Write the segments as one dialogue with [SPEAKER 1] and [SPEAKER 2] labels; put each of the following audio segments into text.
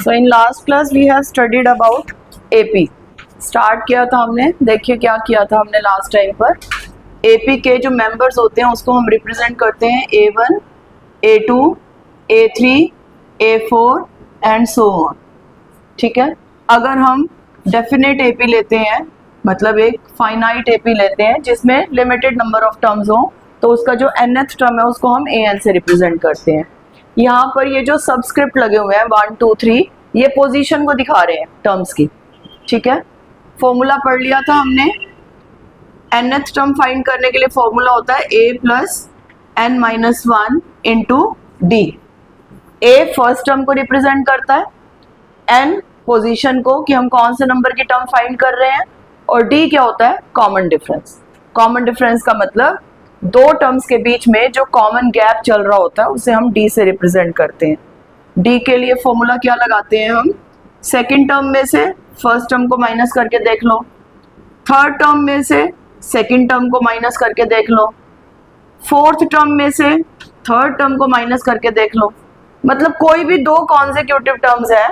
[SPEAKER 1] So in last class we have studied about AP. Start किया था हमने, देखिए क्या किया था हमने लास्ट टाइम पर। AP के जो मेंबर्स होते हैं उसको हम रिप्रेजेंट करते हैं A1, A2, A3, A4 and so on. ठीक है, अगर हम डेफिनेट AP लेते हैं, मतलब एक फाइनाइट AP लेते हैं जिसमें लिमिटेड नंबर ऑफ टर्म्स हो, तो उसका जो nth टर्म है उसको हम AN से रिप्रेजेंट करते हैं। यहाँ पर ये जो सबस्क्रिप्ट लगे हुए हैं 1, 2, 3, ये पोजीशन को दिखा रहे हैं टर्म्स की। ठीक है, फॉर्मूला पढ़ लिया था हमने। nth टर्म फाइंड करने के लिए फॉर्मूला होता है a plus n minus 1 into D. a first term को रिप्रेजेंट करता है, n पोजीशन को कि हम कौन से नंबर की टर्म फाइंड कर रहे हैं, और d क्या होता है, कॉमन डिफरेंस। कॉमन डिफरेंस का मतलब दो टर्म्स के बीच में जो कॉमन गैप चल रहा होता है उसे हम d से रिप्रेजेंट करते हैं। d के लिए फॉर्मूला क्या लगाते हैं हम, सेकंड टर्म में से फर्स्ट टर्म को माइनस करके देख लो, थर्ड टर्म में से सेकंड टर्म को माइनस करके देख लो, फोर्थ टर्म में से थर्ड टर्म को माइनस करके देख लो। मतलब कोई भी दो कॉन्सेक्यूटिव टर्म्स है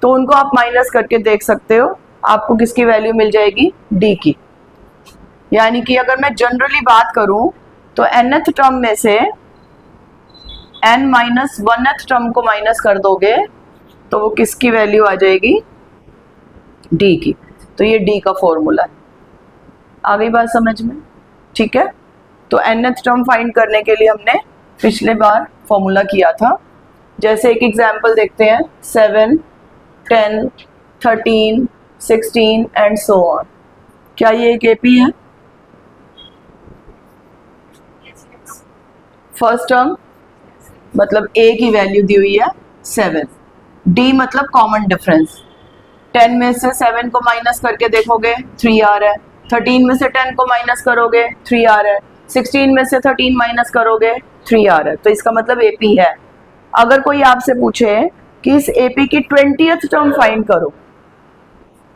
[SPEAKER 1] तो उनको आप माइनस करके देख सकते हो, आपको किसकी वैल्यू मिल जाएगी, d की। यानी कि अगर मैं जनरली बात करूं तो nth टर्म में से n माइनस 1th टर्म को माइनस कर दोगे तो वो किसकी वैल्यू आ जाएगी, d की। तो ये d का फॉर्मूला है। आ गई बात समझ में? ठीक है, तो nth टर्म फाइंड करने के लिए हमने पिछले बार फॉर्मूला किया था। जैसे एक एग्जांपल देखते हैं, 7, 10, 13, 16 एंड सो ऑन। क्या ये एक AP है? फर्स्ट टर्म मतलब a की वैल्यू दी हुई है 7, d मतलब कॉमन डिफरेंस। 10 में से 7 को माइनस करके देखोगे 3 आ रहा है, 13 में से 10 को माइनस करोगे 3 आ रहा है, 16 में से 13 माइनस करोगे 3 आ रहा है। तो इसका मतलब AP है। अगर कोई आपसे पूछे कि इस AP की 20th टर्म फाइंड करो,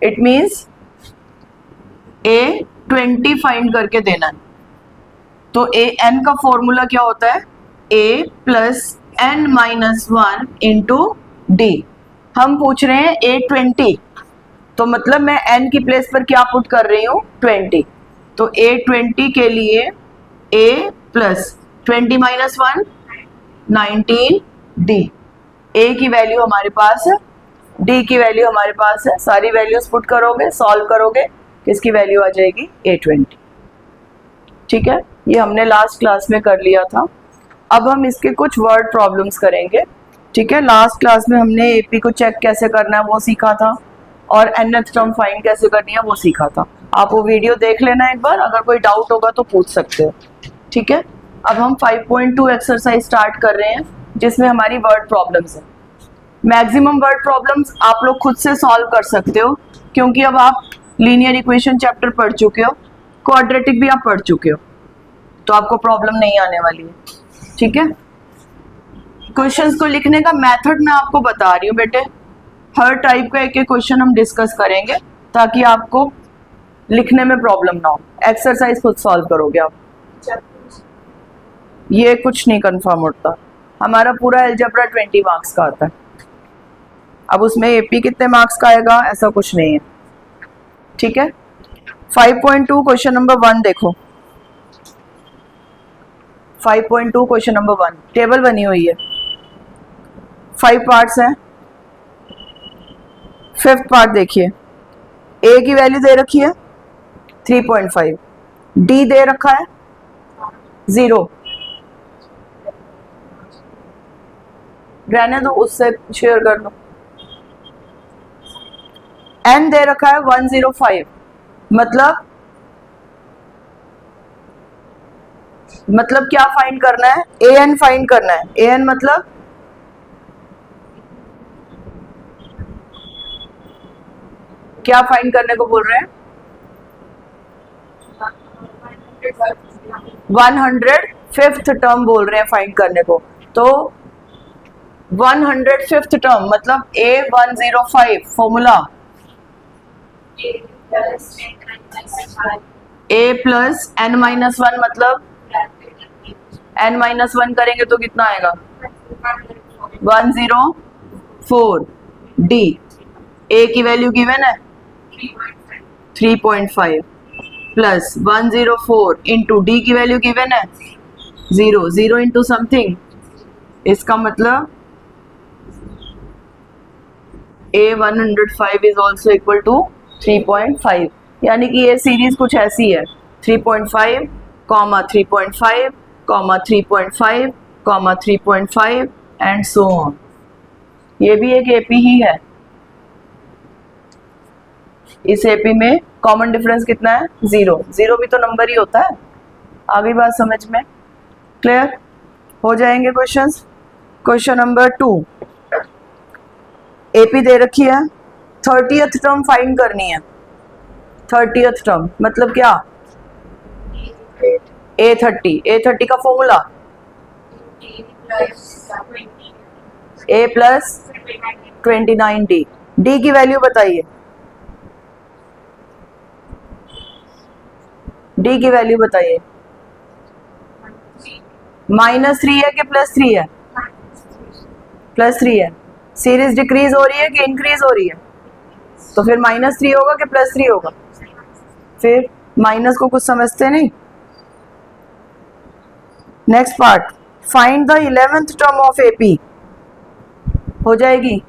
[SPEAKER 1] इट मीन्स a 20 फाइंड करके देना है। तो an का फॉर्मूला क्या होता है, a plus n minus 1 into D. हम पूछ रहे हैं a 20, तो मतलब मैं n की प्लेस पर क्या पुट कर रही हूँ, 20। तो a 20 के लिए a plus 20 minus 1 19 d। a की वैल्यू हमारे पास है, d की वैल्यू हमारे पास है। सारी वैल्यूज पुट करोगे, सॉल्व करोगे, किसकी वैल्यू आ जाएगी, a 20। ठीक है, ये हमने लास्ट क्लास में कर लिया था। अब हम इसके कुछ वर्ड प्रॉब्लम्स करेंगे। ठीक है, लास्ट क्लास में हमने AP को चेक कैसे करना है वो सीखा था, और nth टर्म फाइंड कैसे करनी है वो सीखा था। आप वो वीडियो देख लेना एक बार, अगर कोई डाउट होगा तो पूछ सकते हो। ठीक है, अब हम 5.2 एक्सरसाइज स्टार्ट कर रहे हैं जिसमें हमारी वर्ड प्रॉब्लम्स है। मैक्सिमम वर्ड प्रॉब्लम्स आप लोग खुद से सॉल्व कर सकते हो, क्योंकि अब आप लीनियर इक्वेशन चैप्टर पढ़ चुके हो, क्वाड्रेटिक भी आप पढ़ चुके हो, तो आपको प्रॉब्लम नहीं आने वाली है। ठीक है, क्वेश्चंस को लिखने का मेथड मैं आपको बता रही हूँ बेटे। हर टाइप का एक एक क्वेश्चन हम डिस्कस करेंगे ताकि आपको लिखने में प्रॉब्लम ना हो। एक्सरसाइज खुद सॉल्व करोगे आप, ये कुछ नहीं कंफर्म होता। हमारा पूरा अलजेब्रा 20 मार्क्स का आता है। अब उसमें AP कितने मार्क्स का आएगा ऐसा कुछ नहीं है। ठीक है, 5.2 क्वेश्चन नंबर 1 देखो। 5.2 क्वेश्चन नंबर 1, टेबल बनी हुई है, 5 पार्ट्स हैं। 5th पार्ट देखिए, a की वैल्यू दे रखी है 3.5, d दे रखा है 0, रहने दो, उससे शेयर कर लो। n दे रखा है 105, मतलब क्या फाइंड करना है, an फाइंड करना है। an मतलब क्या फाइंड करने को बोल रहे हैं, 105th टर्म बोल रहे हैं फाइंड करने को। तो 105th टर्म मतलब A105 formula a plus n minus 1, मतलब n माइनस 1 करेंगे तो कितना आएगा, 104। डी, ए की वैल्यू गिवन है 3.5 प्लस 104 इंटू डी की वैल्यू गिवन है 0, 0 इंटू समथिंग, इसका मतलब A105 is also equal to 3.5, यानी कि ये सीरीज कुछ ऐसी है 3.5, 3.5, 3.5, 3.5 एंड सो ऑन। ये भी एक एपी ही है। इस एपी में कॉमन डिफरेंस कितना है 0, 0 भी तो नंबर ही होता है। आगे बात समझ में क्लियर हो जाएंगे क्वेश्चंस। क्वेश्चन नंबर 2, एपी दे रखी है, 30th टर्म फाइंड करनी है। 30th टर्म मतलब क्या, A30 का formula A plus 29D। D की वैल्यू बताइए, D की वैल्यू बताइए। -3 है कि +3 है? +3 है। सीरीज डिक्रीज हो रही है कि इंक्रीज हो रही है? तो फिर -3 होगा कि +3 होगा? फिर माइनस को कुछ समझते नहीं। Next part, find the 11th term of AP. हो जाएगी।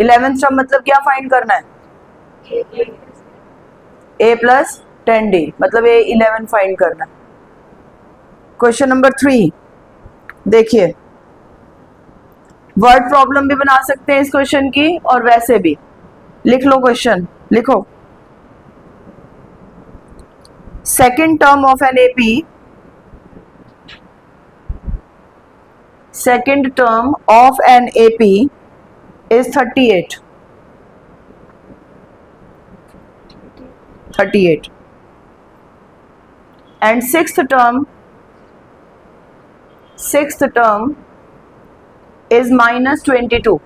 [SPEAKER 1] 11th टर्म मतलब क्या फाइंड करना है? A प्लस 10D मतलब A11 फाइंड करना है। क्वेश्चन नंबर 3 देखिए, वर्ड प्रॉब्लम भी बना सकते हैं इस क्वेश्चन की और वैसे भी। लिख लो क्वेश्चन, लिखो। Second term of an AP, second term of an AP is 38 and sixth term is -22।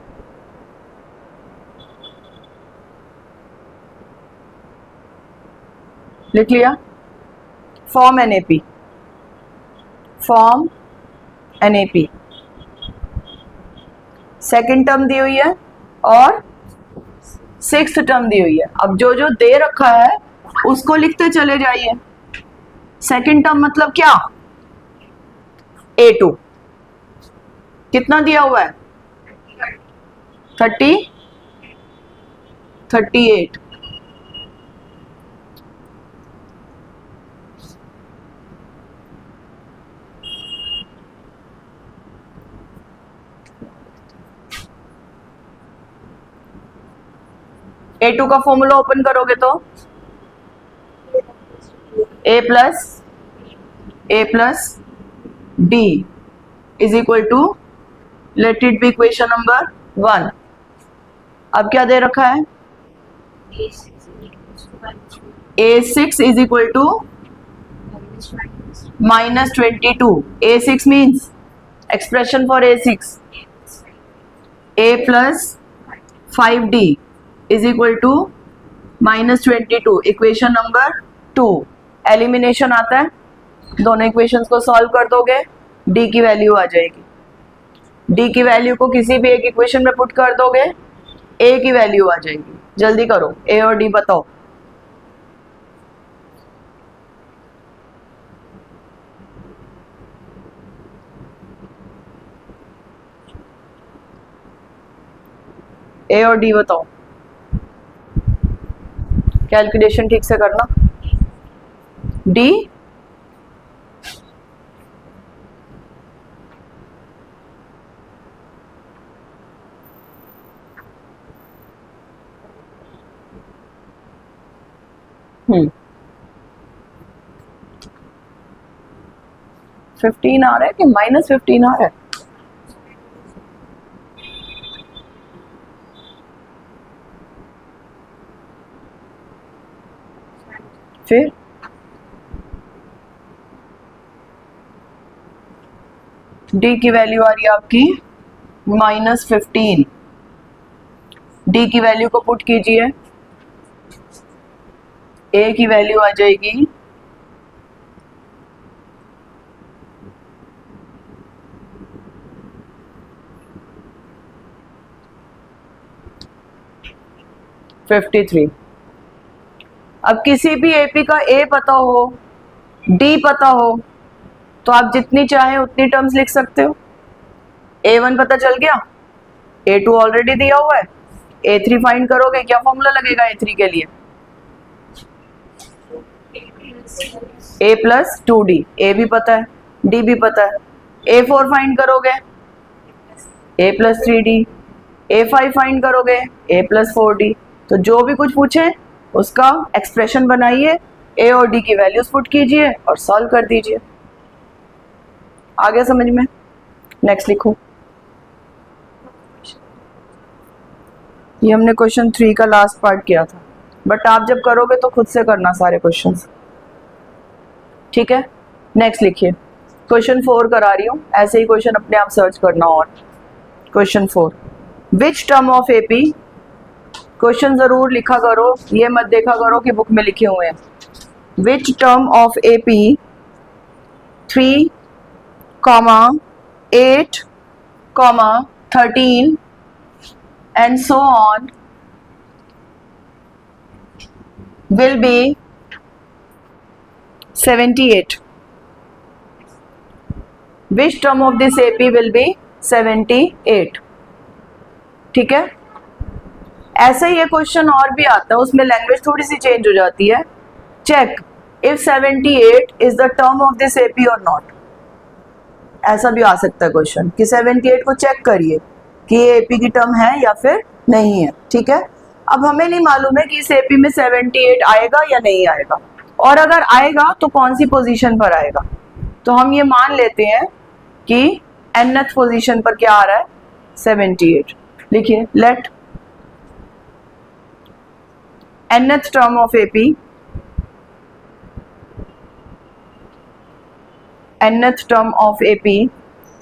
[SPEAKER 1] लिख लिया? Form an AP, form an AP. Second term दी हुई है और सिक्स्थ टर्म दी हुई है। अब जो जो दे रखा है उसको लिखते चले जाइए। सेकेंड टर्म मतलब क्या, A2 कितना दिया हुआ है 38। A2 का फॉर्मूला ओपन करोगे तो A plus D is equal to, let it be equation number 1। अब क्या दे रखा है, A6 is equal to -22। A6 means expression for A6, A plus 5D is equal to -22, equation number 2। Elimination आता है, दोनों इक्वेशंस को सॉल्व कर दोगे, D की वैल्यू आ जाएगी। D की वैल्यू को किसी भी एक इक्वेशन में पुट कर दोगे, A की वैल्यू आ जाएगी। जल्दी करो, A और D बताओ। A और D बताओ, कैलकुलेशन ठीक से करना। D -15 आ रहा है कि -15 आ रहा है? फिर D की वैल्यू आ रही है आपकी -15। D की वैल्यू को पुट कीजिए, A की वैल्यू आ जाएगी 53। अब किसी भी एपी का ए पता हो, डी पता हो, तो आप जितनी चाहे उतनी टर्म्स लिख सकते हो। A1 पता चल गया, A2 ऑलरेडी दिया हुआ है, A3 फाइंड करोगे, क्या फॉर्मूला लगेगा A3 के लिए? A प्लस 2D, A भी पता है, D भी पता है। A4 फाइंड करोगे, A plus 3D, A5 find करोगे, A प्लस 4D। तो जो भी कुछ पूछे उसका एक्सप्रेशन बनाइए, A और D की वैल्यूज पुट कीजिए और सॉल्व कर दीजिए। आ गया समझ में? नेक्स्ट लिखो। ये हमने क्वेश्चन 3 का लास्ट पार्ट किया था, बट आप जब करोगे तो खुद से करना सारे क्वेश्चंस, ठीक है? नेक्स्ट लिखिए, क्वेश्चन 4 करा रही हूँ, ऐसे ही क्वेश्चन अपने आप सर्च करना। और question 4, which term of AP, question जरूर लिखा करो, ये मत देखा करो कि बुक में लिखे हुए हैं। Which term of AP 3, 8, 13 and so on will be 78. Which term of this AP will be 78? ठीक है? ऐसे ही ये क्वेश्चन और भी आता है, उसमें लैंग्वेज थोड़ी सी चेंज हो जाती है। Check if 78 is the term of this AP और नॉट। ऐसा भी आ सकता है क्वेश्चन कि 78 को चेक करिए कि ये एपी की टर्म है या फिर नहीं है, ठीक है? अब हमें नहीं मालूम है कि इस एपी में 78 आएगा या नहीं आएगा, और अगर आएगा तो कौन सी पोजीशन पर आएगा। तो हम ये मान लेते हैं कि nth पोजीशन पर क्या आ रहा है, 78। लिखिए, let nth term of AP, nth term of AP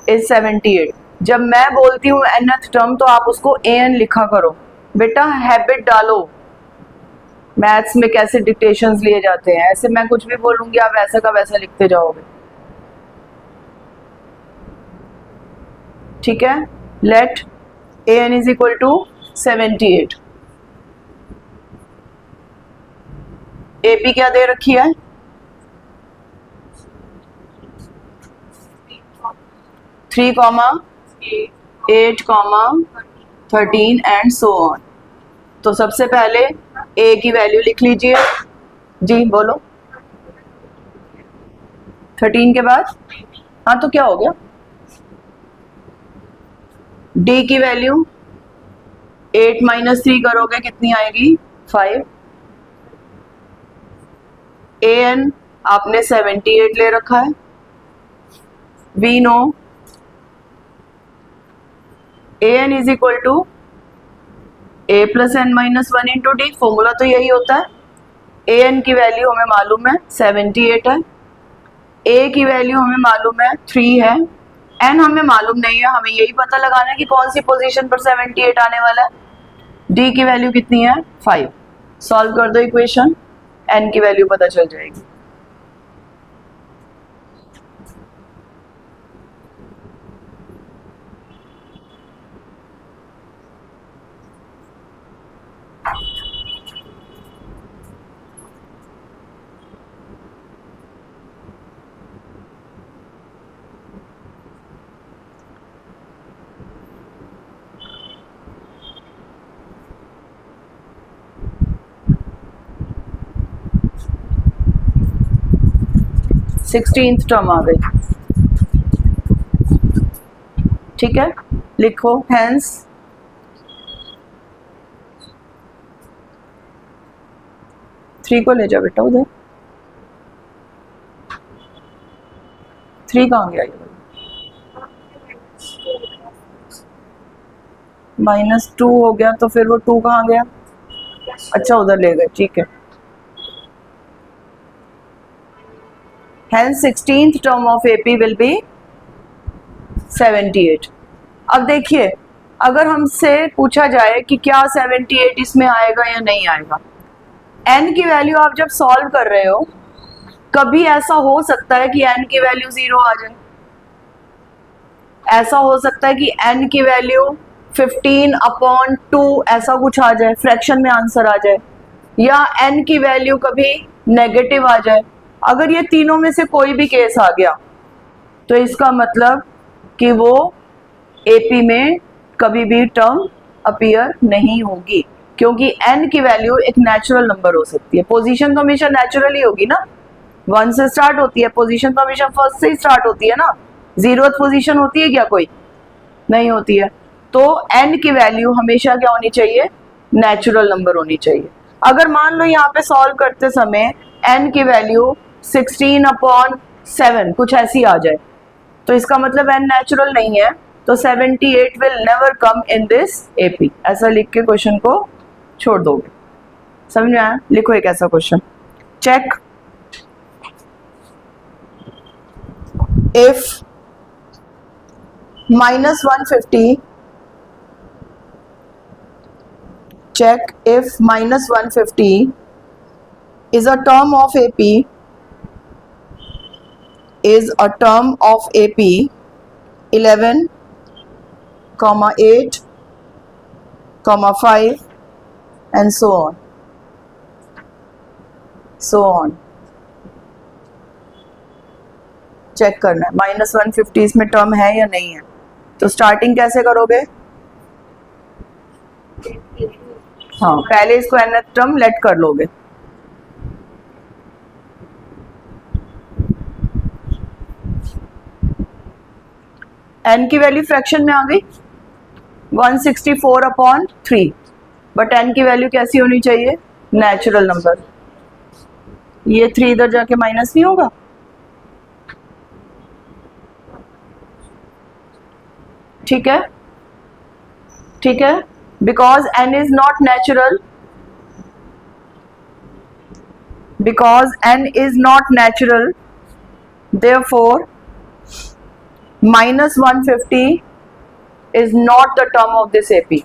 [SPEAKER 1] is 78। जब मैं बोलती हूँ nth टर्म तो आप उसको an लिखा करो। बेटा हैबिट डालो, मैथ्स में कैसे डिक्टेशंस लिए जाते हैं, ऐसे मैं कुछ भी बोलूंगी आप वैसा का वैसा लिखते जाओगे, ठीक है? Let an is equal to 78। AP क्या दे रखी है, 3, 8, 13 एंड सो ऑन। तो सबसे पहले ए की वैल्यू लिख लीजिए। जी बोलो, 13 के बाद, हाँ तो क्या हो गया, डी की वैल्यू 8 माइनस 3 करोगे कितनी आएगी, 5। ए एन आपने 78 ले रखा है। We know a n is equal to a plus n minus 1 into d, formula तो यही होता है। ए एन की वैल्यू हमें मालूम है 78 है, ए की वैल्यू हमें मालूम है 3 है, एन हमें मालूम नहीं है, हमें यही पता लगाना है कि कौन सी पोजीशन पर 78 आने वाला है। डी की वैल्यू कितनी है, 5। सॉल्व कर दो इक्वेशन, एन की वैल्यू पता चल जाएगी। सिक्सटीन्थ टर्म आ गई, ठीक है? लिखो हेंस थ्री को ले जाओ बेटा उधर, 3 कहाँ गया, ये -2 हो गया, तो फिर वो 2 कहाँ गया, अच्छा उधर ले गए, ठीक है? Hence 16th term of AP will be 78। अब देखिए, अगर हमसे पूछा जाए कि क्या 78 इसमें आएगा या नहीं आएगा, n की वैल्यू आप जब सॉल्व कर रहे हो, कभी ऐसा हो सकता है कि n की वैल्यू 0 आ जाए, ऐसा हो सकता है कि n की वैल्यू 15/2 ऐसा कुछ आ जाए, फ्रैक्शन में आंसर आ जाए, या n की वैल्यू कभी नेगेटिव आ जाए। अगर ये तीनों में से कोई भी केस आ गया तो इसका मतलब कि वो एपी में कभी भी टर्म अपीयर नहीं होगी, क्योंकि n की वैल्यू एक नेचुरल नंबर हो सकती है। पोजीशन तो हमेशा नेचुरल ही होगी ना, 1 से स्टार्ट होती है पोजीशन, तो हमेशा फर्स्ट से ही स्टार्ट होती है ना। 0th पोजीशन होती है क्या कोई? नहीं होती है। तो n की वैल्यू हमेशा क्या होनी चाहिए? नेचुरल नंबर होनी चाहिए। अगर मान लो यहाँ पे सॉल्व करते समय n की वैल्यू 16/7 कुछ ऐसी आ जाए, तो इसका मतलब n नेचुरल नहीं है, तो 78 will never come in this AP. ऐसा लिख के क्वेश्चन को छोड़ दोगे। समझ में आया? लिखो एक ऐसा question, check if -150, check if -150 is a term of AP, is a term of AP 11, 8, 5 and so on, so on। Check करना है -150 इसमें टर्म है या नहीं है। तो स्टार्टिंग कैसे करोगे? हाँ, पहले इसको nth टर्म लेट कर लोगे। n की वैल्यू फ्रैक्शन में आ गई 164/3, बट n की वैल्यू कैसी होनी चाहिए? Natural number. ये 3 इधर जाके माइनस नहीं होगा? ठीक है, ठीक है, because n is not natural, because n is not natural, therefore -150 is not the term of this AP।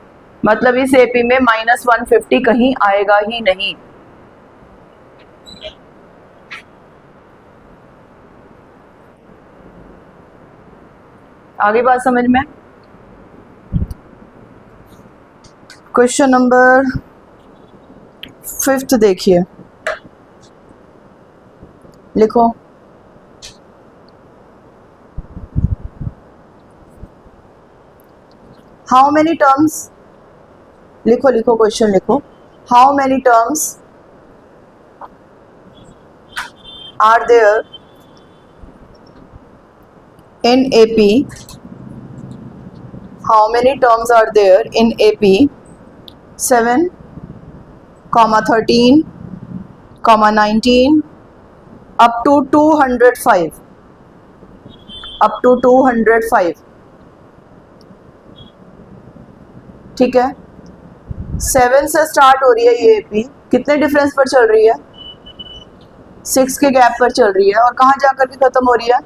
[SPEAKER 1] मतलब इस AP में -150 कहीं आएगा ही नहीं। आगे बात समझ में? क्वेश्चन नंबर 5 देखिए, लिखो हाउ मेनी टर्म्स, लिखो लिखो क्वेश्चन लिखो, how many terms are there in AP, how many terms are there in AP 7, 13, 19 up to 205, up to 205। ठीक है, 7 से स्टार्ट हो रही है ये AP, कितने डिफरेंस पर चल रही है? 6 के गैप पर चल रही है, और कहाँ जाकर के खत्म हो रही है?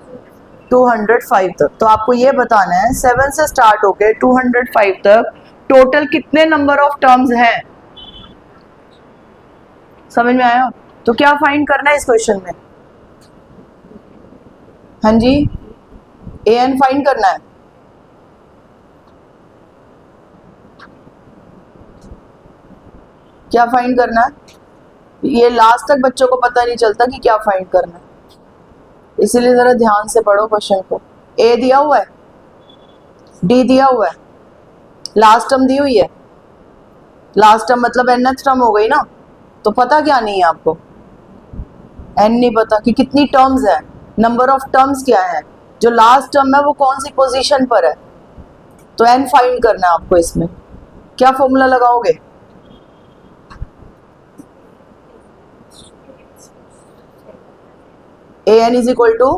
[SPEAKER 1] 205 तक। तो आपको ये बताना है 7 से स्टार्ट होकर 205 तक टोटल कितने नंबर ऑफ टर्म्स हैं। समझ में आया? तो क्या फाइंड करना है इस क्वेश्चन में? हाँ जी, an फाइंड करना है। क्या फाइंड करना है? ये लास्ट तक बच्चों को पता नहीं चलता कि क्या फाइंड करना है, इसीलिए जरा ध्यान से पढ़ो क्वेश्चन को। a दिया हुआ है, d दिया हुआ है, लास्ट टर्म दी हुई है, लास्ट टर्म मतलब nth टर्म हो गई ना। तो पता क्या नहीं है आपको? n नहीं पता कि कितनी टर्म्स है, नंबर ऑफ टर्म्स क्या है, जो लास्ट टर्म है वो कौन सी पोजीशन पर है। तो n फाइंड करना है आपको। इसमें क्या फॉर्मूला लगाओगे? an is equal to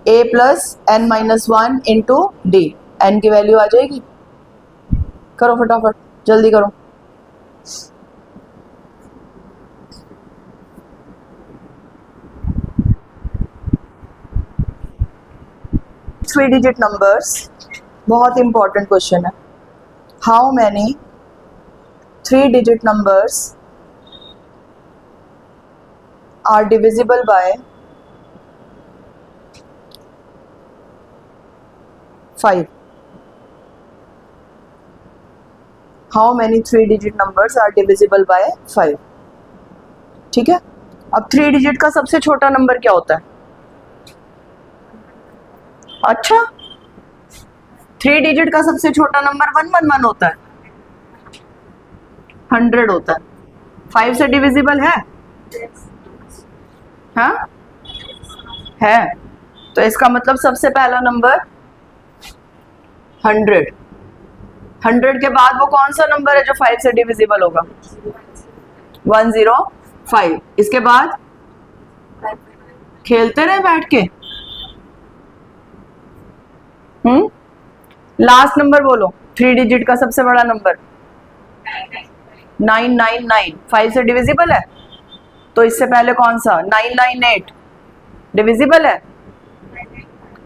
[SPEAKER 1] a plus n minus 1 into d. n की वैल्यू आ जाएगी, करो फटाफट, जल्दी करो। थ्री डिजिट नंबर्स, बहुत इंपॉर्टेंट क्वेश्चन है। How many 3 digit numbers are divisible by 5? How many 3 digit numbers are divisible by 5। ठीक है, अब 3 डिजिट का सबसे छोटा नंबर क्या होता है? अच्छा, 3 डिजिट का सबसे छोटा नंबर 111 होता है, 100 होता है। 5 से डिविजिबल है? हाँ है। तो इसका मतलब सबसे पहला नंबर 100। 100 के बाद वो कौन सा नंबर है जो 5 से डिविजिबल होगा? 105। इसके बाद खेलते रहे बैठ के। लास्ट नंबर बोलो, 3 डिजिट का सबसे बड़ा नंबर 999। 5 से डिविजिबल है? तो इससे पहले कौन सा? 998 डिविजिबल है?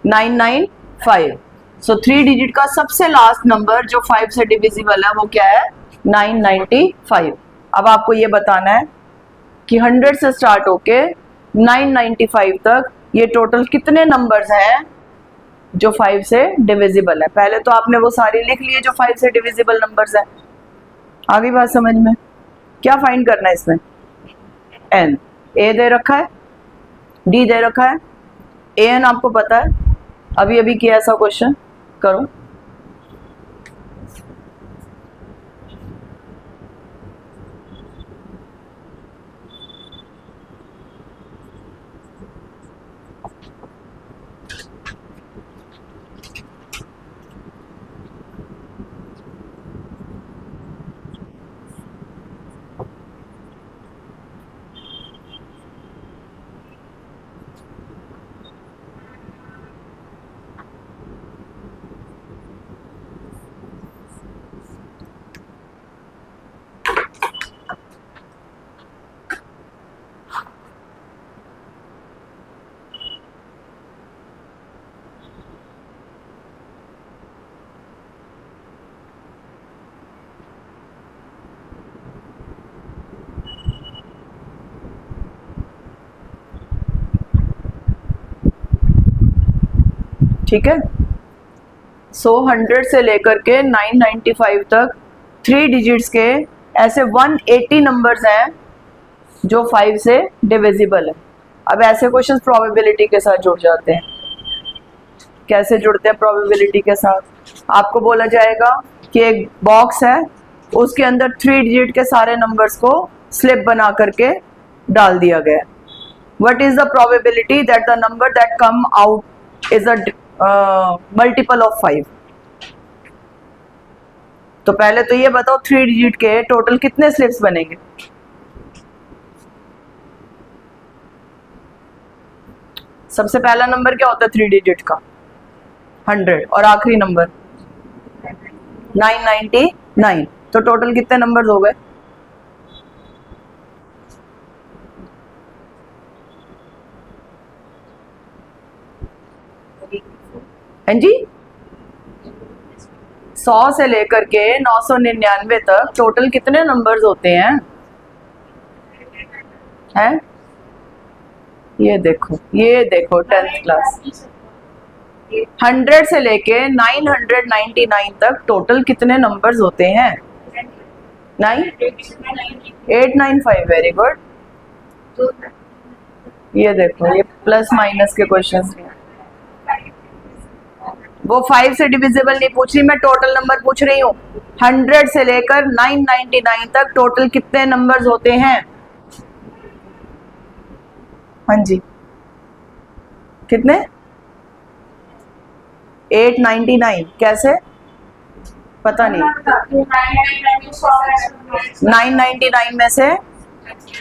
[SPEAKER 1] 995। सो 3 डिजिट का सबसे लास्ट नंबर जो 5 से डिविजिबल है वो क्या है? 995। अब आपको ये बताना है कि 100 से स्टार्ट होके 995 तक ये टोटल कितने नंबर्स हैं जो 5 से डिविजिबल है। पहले तो आपने वो सारी लिख लिए जो 5 से डिविजिबल नंबर्स हैं। आगे बात समझ में? क्या फाइंड करना है इसमें? एन। ए दे रखा है, डी दे रखा है, ए एन आपको पता है, अभी अभी किया ऐसा क्वेश्चन, करो। ठीक है, सो 100 से लेकर के 995 तक 3 डिजिट्स के ऐसे 180 नंबर्स हैं जो 5 से डिविजिबल है। अब ऐसे क्वेश्चंस प्रोबेबिलिटी के साथ जुड़ जाते हैं। कैसे जुड़ते हैं प्रोबेबिलिटी के साथ? आपको बोला जाएगा कि एक बॉक्स है, उसके अंदर 3 डिजिट के सारे नंबर्स को स्लिप बना करके डाल दिया गया। What is the probability that the number that come out is a multiple of 5? तो पहले तो ये बताओ 3 डिजिट के टोटल कितने स्लिप्स बनेंगे? सबसे पहला नंबर क्या होता है 3 डिजिट का? 100। और आखिरी नंबर 999। तो टोटल कितने नंबर्स हो गए? हाँ जी, 100 से लेकर के 999 तक टोटल कितने नंबर्स होते हैं? हैं? ये देखो 10th क्लास। 100 से लेके 999 तक टोटल कितने नंबर्स होते हैं? 895। Very good. ये देखो, ये प्लस माइनस के क्वेश्चंस हैं। वो 5 से डिविजिबल नहीं पूछ रही, मैं टोटल नंबर पूछ रही हूँ। 100 से लेकर 999 तक टोटल कितने नंबर्स होते हैं? हाँ जी, कितने? 899। कैसे? पता नहीं। 999 में से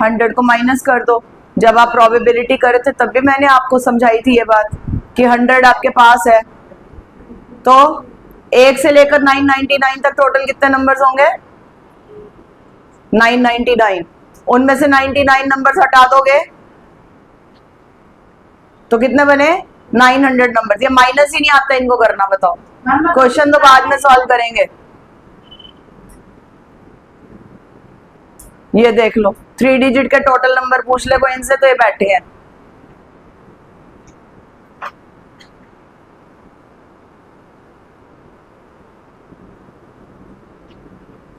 [SPEAKER 1] 100 को माइनस कर दो। जब आप प्रोबेबिलिटी करे थे तब भी मैंने आपको समझाई थी ये बात कि 100 आपके पास है, तो 1 से लेकर 999 तक टोटल कितने नंबर्स होंगे? 999। उनमें से 99 नंबर्स हटा दोगे तो कितने बने? 900 नंबर्स। ये माइनस ही नहीं आता इनको करना, बताओ। क्वेश्चन तो बाद में सॉल्व करेंगे। ये देख लो, 3 डिजिट के टोटल नंबर पूछ ले कोई इनसे तो ये बैठे हैं।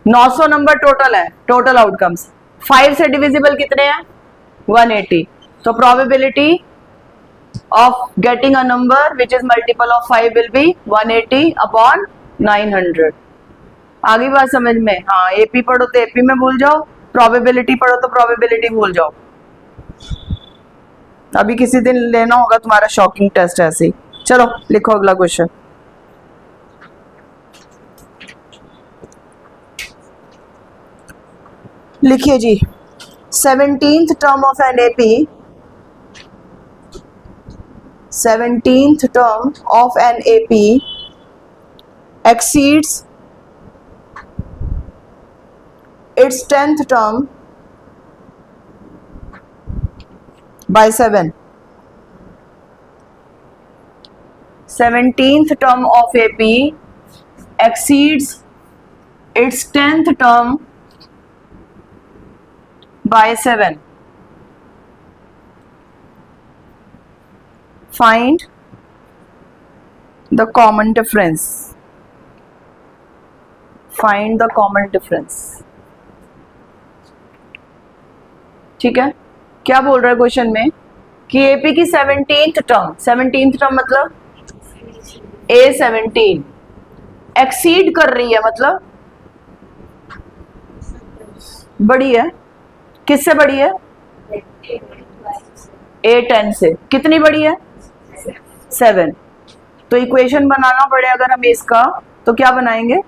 [SPEAKER 1] 900 नंबर टोटल है, टोटल आउटकम्स। 5 से डिविजिबल कितने हैं? 180। तो probability of getting a number which is multiple of 5 will be 180 upon 900। आ गई बात समझ में? हाँ, एपी पढ़ो तो एपी में भूल जाओ, प्रोबेबिलिटी पढ़ो तो प्रोबेबिलिटी भूल जाओ। अभी किसी दिन लेना होगा तुम्हारा शॉकिंग टेस्ट ऐसे ही। चलो लिखो अगला क्वेश्चन। लिखिए जी, 17th term of an AP, 17th term of an AP exceeds its 10th term by 7. 17th term of AP exceeds its 10th term by 7. Find the common difference. Find the common difference. ठीक है, क्या बोल रहा है question में कि AP की 17th term, 17th term मतलब A17 एक्सीड कर रही है, मतलब बड़ी है। किससे बड़ी है? A10 से। कितनी बड़ी है? 7। तो इक्वेशन बनाना पड़े अगर हमें इसका, तो क्या बनाएंगे?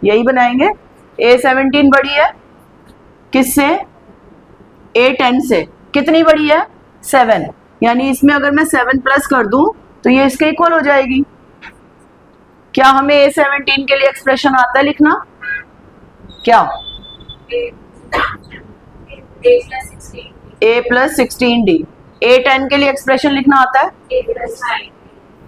[SPEAKER 1] यही बनाएंगे। A17 बड़ी है किससे? A10 से। कितनी बड़ी है? 7। यानी इसमें अगर मैं 7 प्लस कर दूं तो ये इसके इक्वल हो जाएगी। क्या हमें A17 के लिए एक्सप्रेशन आता है लिखना? क्या? A plus 16D। A10 के लिए एक्सप्रेशन लिखना आता है?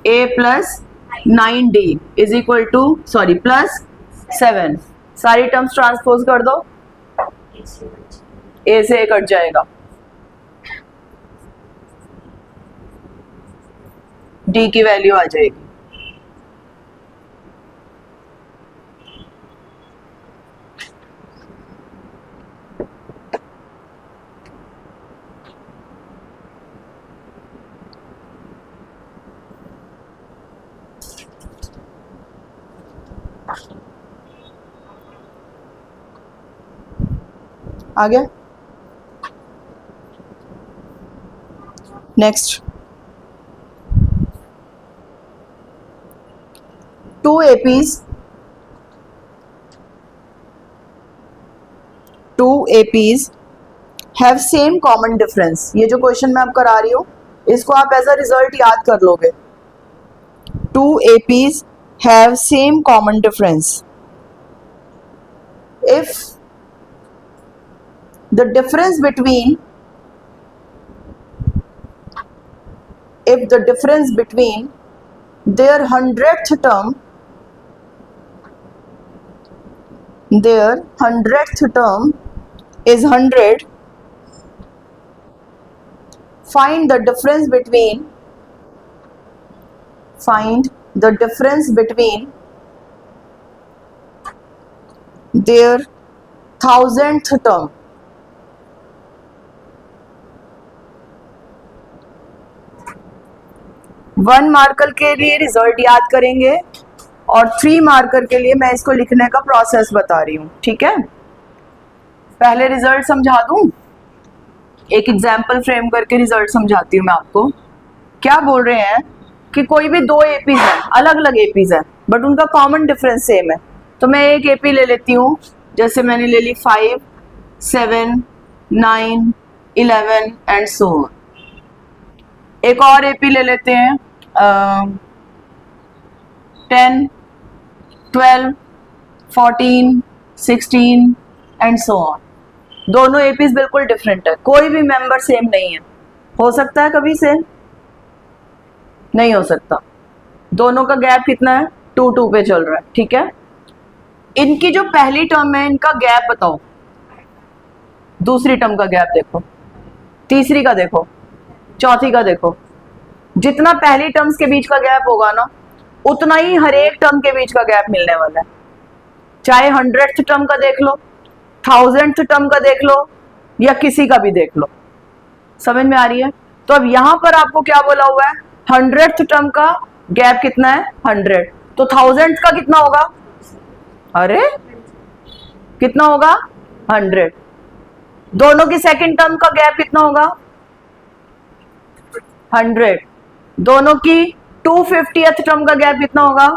[SPEAKER 1] A plus 9D is equal to, sorry, plus 7। सारी टर्म्स ट्रांसपोज कर दो, A से A कट जाएगा, D की वैल्यू आ जाएगी। आ गया? Next, 2 APs, 2 APs have same common difference. ये जो क्वेश्चन मैं अब करा रही हूँ इसको आप एज अ रिजल्ट याद कर लोगे। 2 APs have same common difference if the difference between their 100th term is 100, find the difference between their 1000th term। 1 marker के लिए रिजल्ट याद करेंगे और 3 मार्कर के लिए मैं इसको लिखने का प्रोसेस बता रही हूँ, ठीक है? पहले रिजल्ट समझा दूं, एक एग्जाम्पल फ्रेम करके रिजल्ट समझाती हूँ मैं आपको। क्या बोल रहे हैं कि कोई भी 2 एपीज हैं, अलग अलग एपीज हैं, बट उनका कॉमन डिफरेंस सेम है। तो मैं एक एपी ले लेती हूँ, जैसे मैंने ले ली 5, 7, 9, 11 एंड सो ऑन। एक और एपी ले लेते हैं 10, 12, 14, 16 एंड सो ऑन। दोनों एपीज बिल्कुल डिफरेंट है, कोई भी मेंबर सेम नहीं है। हो सकता है कभी सेम? नहीं हो सकता। दोनों का गैप कितना है? 2-2 पे चल रहा है, ठीक है? इनकी जो पहली टर्म है इनका गैप बताओ, दूसरी टर्म का गैप देखो, तीसरी का देखो, चौथी का देखो। जितना पहली टर्म्स के बीच का गैप होगा ना उतना ही हर एक टर्म के बीच का गैप मिलने वाला है, चाहे 100th टर्म का देख लो, 1000th टर्म का देख लो, या किसी का भी देख लो। समझ में आ रही है? तो अब यहां पर आपको क्या बोला हुआ है, 100th टर्म का गैप कितना है 100, तो 1000th का कितना होगा, अरे कितना होगा 100। दोनों की सेकंड टर्म का गैप कितना होगा 100। दोनों की 250th टर्म का गैप कितना होगा,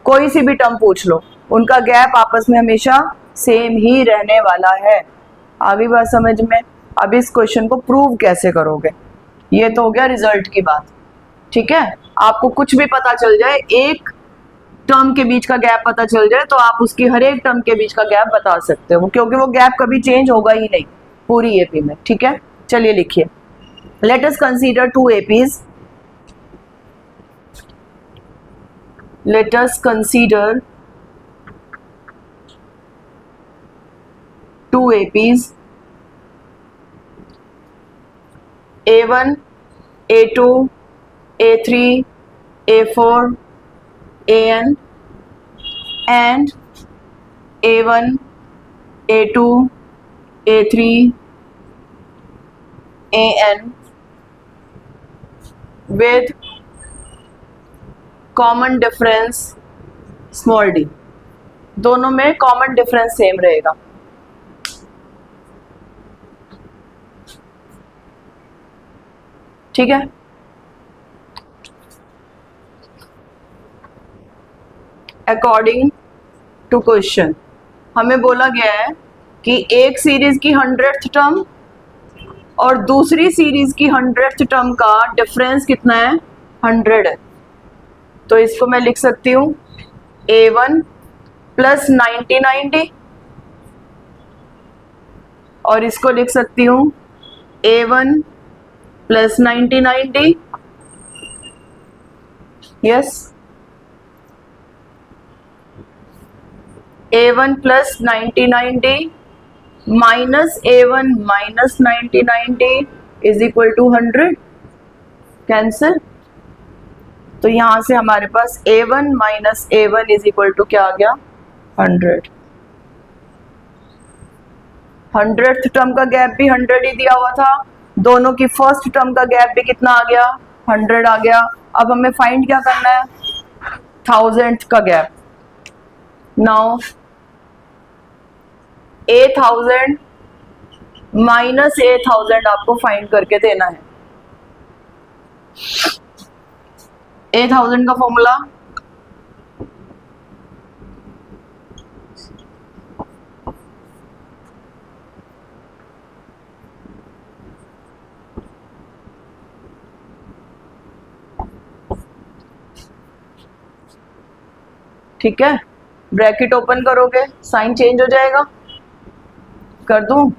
[SPEAKER 1] कोई सी भी टर्म पूछ लो, उनका गैप आपस में हमेशा सेम ही रहने वाला है। आगे बात समझ में? अब इस क्वेश्चन को प्रूव कैसे करोगे, ये तो हो गया रिजल्ट की बात। ठीक है, आपको कुछ भी पता चल जाए, एक टर्म के बीच का गैप पता चल जाए, तो आप उसकी हर एक टर्म के बीच का गैप बता सकते हो, क्योंकि वो गैप कभी चेंज होगा ही नहीं पूरी एपी में। ठीक है, चलिए लिखिए, let us consider 2 APs. Let us consider 2 APs, A1, A2, A3, A4, AN, and A1, A2, A3, AN with common difference small d। दोनों में कॉमन डिफरेंस सेम रहेगा। ठीक है, अकॉर्डिंग टू क्वेश्चन हमें बोला गया है कि एक सीरीज की 100th टर्म और दूसरी सीरीज की 100th टर्म का डिफरेंस कितना है 100 है। तो इसको मैं लिख सकती हूँ A1 प्लस 90 और इसको लिख सकती हूँ A1 plus 90 yes, A1 plus 90 minus A1 minus 90 is equal to 100, cancel. तो यहां से हमारे पास A1 minus A1 is equal to क्या आ गया 100। 100th टर्म का गैप भी 100 ही दिया हुआ था, दोनों की फर्स्ट टर्म का गैप भी कितना आ गया 100 आ गया। अब हमें फाइंड क्या करना है 1000th का gap. Now A1000 minus A1000 आपको फाइंड करके देना है। A1000 का फॉर्मूला ठीक है, ब्रैकेट ओपन करोगे साइन चेंज हो जाएगा, कर दूं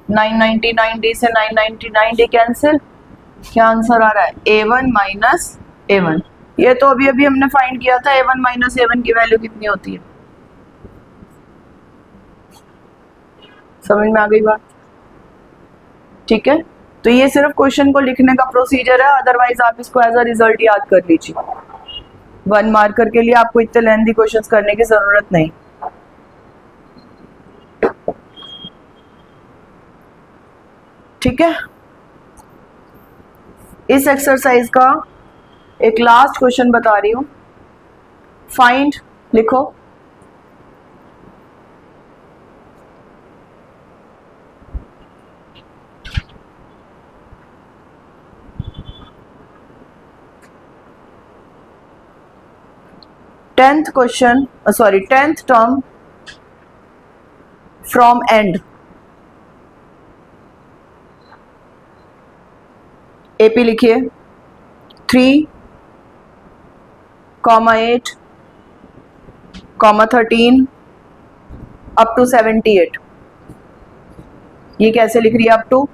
[SPEAKER 1] 999 से 999 कैंसिल, क्या आंसर आ रहा है A1 माइनस A1। ये तो अभी अभी हमने फाइंड किया था, A1 माइनस A1 की वैल्यू कितनी होती है, समझ में आ गई बात? ठीक है, तो ये सिर्फ क्वेश्चन को लिखने का प्रोसीजर है, अदरवाइज आप इसको एज अ रिजल्ट याद कर लीजिए। 1 मार्कर के लिए आपको इतने लेंथी क्वेश्चंस करने की जरूरत नहीं। ठीक है, इस एक्सरसाइज का एक लास्ट क्वेश्चन बता रही हूं, फाइंड लिखो tenth term from and. AP लिखिए 3, 8, 13 अप टू 78। ये कैसे लिख रही है अप टू,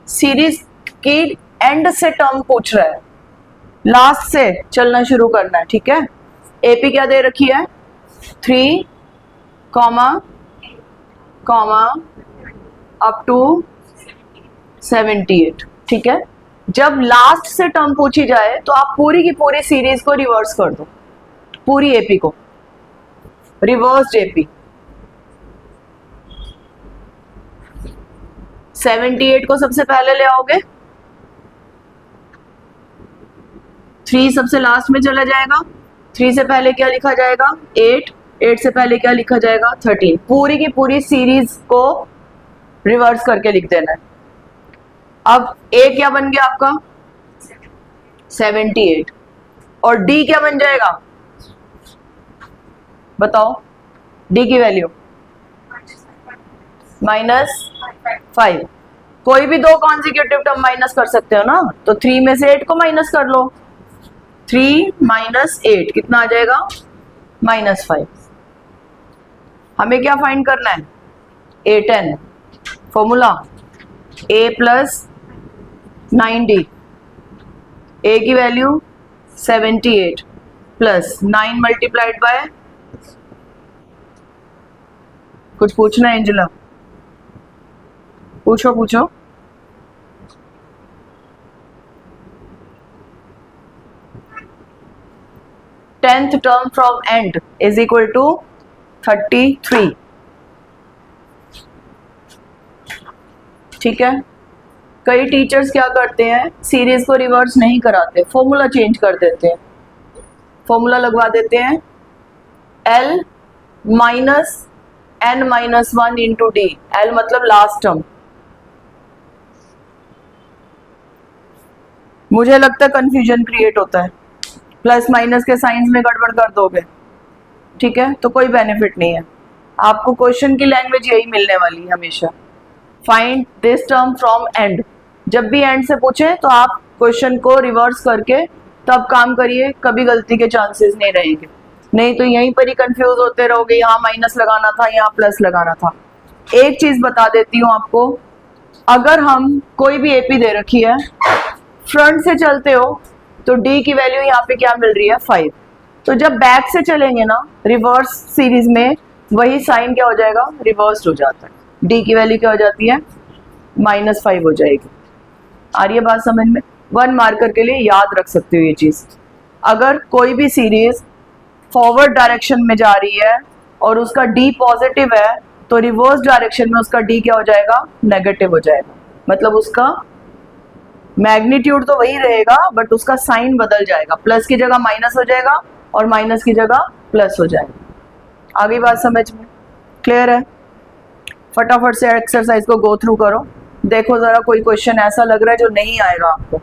[SPEAKER 1] सीरीज की एंड से टर्म पूछ रहा है, लास्ट से चलना शुरू करना है, ठीक है। एपी क्या दे रखी है, 3 कॉमा अप टू 78, ठीक है। जब लास्ट से टर्म पूछी जाए तो आप पूरी की पूरी सीरीज को रिवर्स कर दो, पूरी एपी को रिवर्स्ड एपी। 78 को सबसे पहले ले आओगे, 3 सबसे लास्ट में चला जाएगा, 3 से पहले क्या लिखा जाएगा 8, 8 से पहले क्या लिखा जाएगा 13। पूरी की पूरी सीरीज को रिवर्स करके लिख देना है। अब ए क्या बन गया आपका 78 और डी क्या बन जाएगा, बताओ डी की वैल्यू -5। कोई भी दो कॉन्जिक्यूटिव टर्म माइनस कर सकते हो ना, तो 3 में से 8 को माइनस कर लो, 3 - 8 कितना आ जाएगा -5। हमें क्या फाइंड करना है A10, formula A + 9D, A की वैल्यू 78 प्लस 9 मल्टीप्लाइड बाय, कुछ पूछना है एंजेला, पूछो पूछो। Tenth term from end is equal to 33, ठीक है। कई टीचर्स क्या करते हैं, सीरीज को रिवर्स नहीं कराते, फॉर्मूला चेंज कर देते हैं, फॉर्मूला लगवा देते हैं L - n - 1 into D, L मतलब लास्ट टर्म। मुझे लगता है कंफ्यूजन क्रिएट होता है, प्लस माइनस के साइंस में गड़बड़ कर दोगे, ठीक है, तो कोई बेनिफिट नहीं है। आपको क्वेश्चन की लैंग्वेज यही मिलने वाली है हमेशा, find this term from and. जब भी एंड से पूछे तो आप क्वेश्चन को रिवर्स करके तब काम करिए, कभी गलती के चांसेस नहीं रहेंगे, नहीं तो यहीं पर ही कंफ्यूज होते रहोगे, यहाँ माइनस लगाना था यहाँ प्लस लगाना था। एक चीज बता देती हूँ आपको, अगर हम कोई भी एपी दे रखी है, फ्रंट से चलते हो तो डी की वैल्यू यहाँ पे क्या मिल रही है 5, तो जब बैक से चलेंगे ना रिवर्स सीरीज में, वही साइन क्या हो जाएगा रिवर्स हो जाता है, डी की वैल्यू क्या हो जाती है -5 हो जाएगी। आ रही है बात समझ में, 1 मार्कर के लिए याद रख सकते हो ये चीज। अगर कोई भी सीरीज फॉरवर्ड डायरेक्शन में जा रही है और उसका डी पॉजिटिव है, तो रिवर्स डायरेक्शन में उसका डी क्या हो जाएगा नेगेटिव हो जाएगा, मतलब उसका मैग्नीट्यूड तो वही रहेगा बट उसका साइन बदल जाएगा, प्लस की जगह माइनस हो जाएगा और माइनस की जगह प्लस हो जाएगा। आगे बात समझ में क्लियर है? फटाफट से एक्सरसाइज को गो थ्रू करो, देखो जरा कोई क्वेश्चन ऐसा लग रहा है जो नहीं आएगा आपको।